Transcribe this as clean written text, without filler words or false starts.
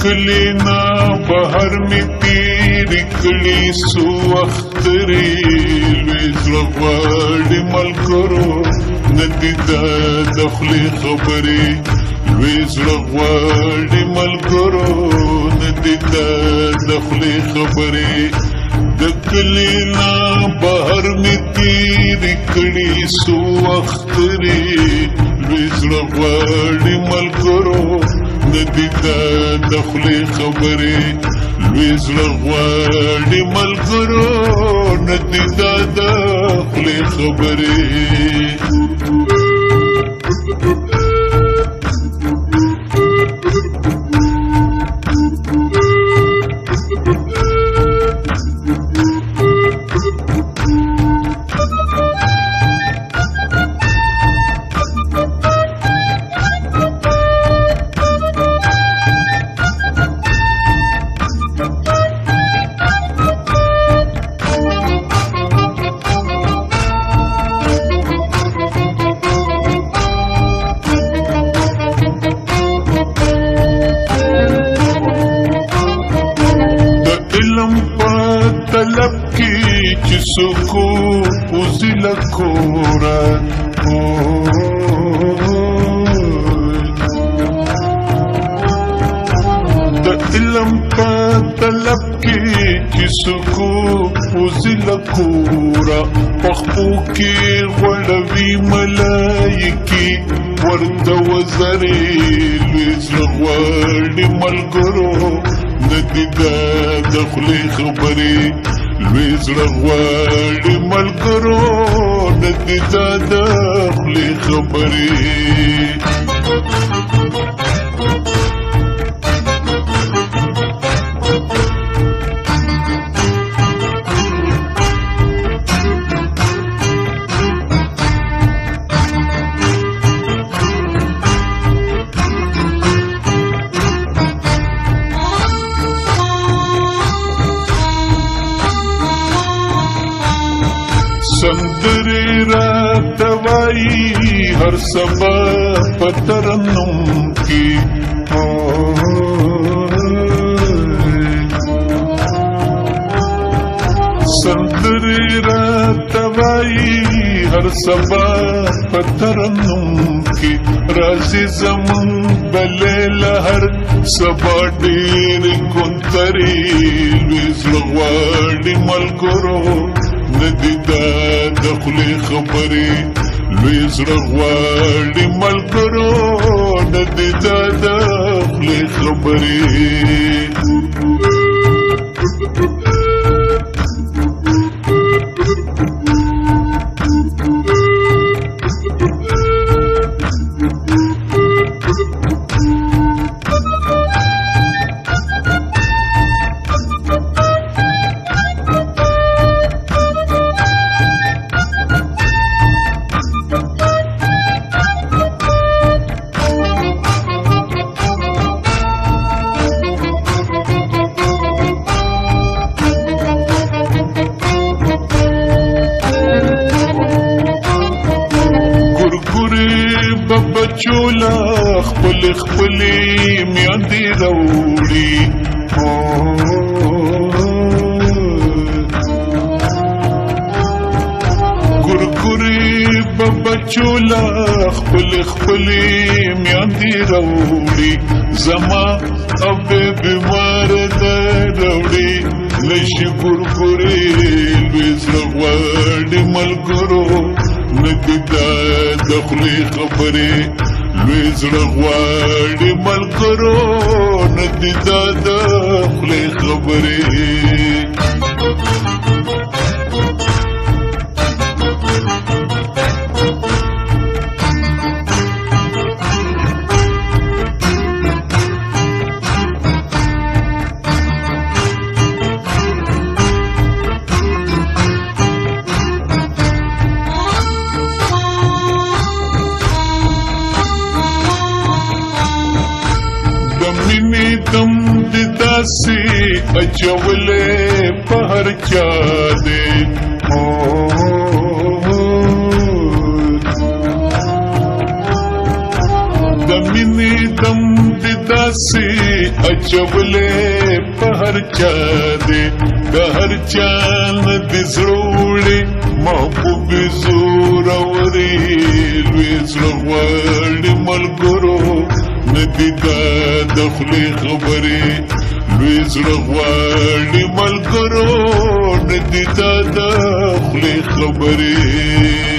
کلینا بهر می تیری کړي سو اخترې لوی زړه غواړي ملګرو ندي د خولې خبرې لوی زړه غواړي ملګرو ندي د خولې خبرې د کلینا بهر می تیری کړي سو اخترې لوی زړه غواړي ملګرو ندی د خولې خبرې لوی زړه غواړي ملګرو ندی د خولې خبرې طلب کی چسکو پوزل کورا د علم په طلب کی چسکو پوزل کورا پخپو کی غړوي ملایکی ورته وزرې لوی زړه غواړي ملګرو ندی د خولې خبرې لوی زړه غواړي ملګرو ندی د خولې خبرې سندرې راته وایي هر سبا په ترنم کې سندرې راته وایي هر سبا په ترنم کې راځي زمون بلې هر سبا ډېر ګونترې لوی زړه غواړي ملګرو ندی د خولې خبرې لوی زړه غواړي ملګرو ندی د خولې خبرې بچولا خپل خپلې میاندې راوړي ګورګورې بچولا خپل خپلې میاندې راوړي زما او بیمار ده راوړي نشي ګورګورې لوی زړه غواړي ملګرو ندی د خولې خبرې لوی زړه غواړي ملګرو ندی د خولې خبرې اچولے پہر چا دے دمینی دم دداسی اچولے پہر چا دے دہر چان دزروڑے محبوب زوروری لویز رغوالي ملګرو ندی دا دخلی خبری لویز رغوالي ملګرو ندی دا دخلی خبری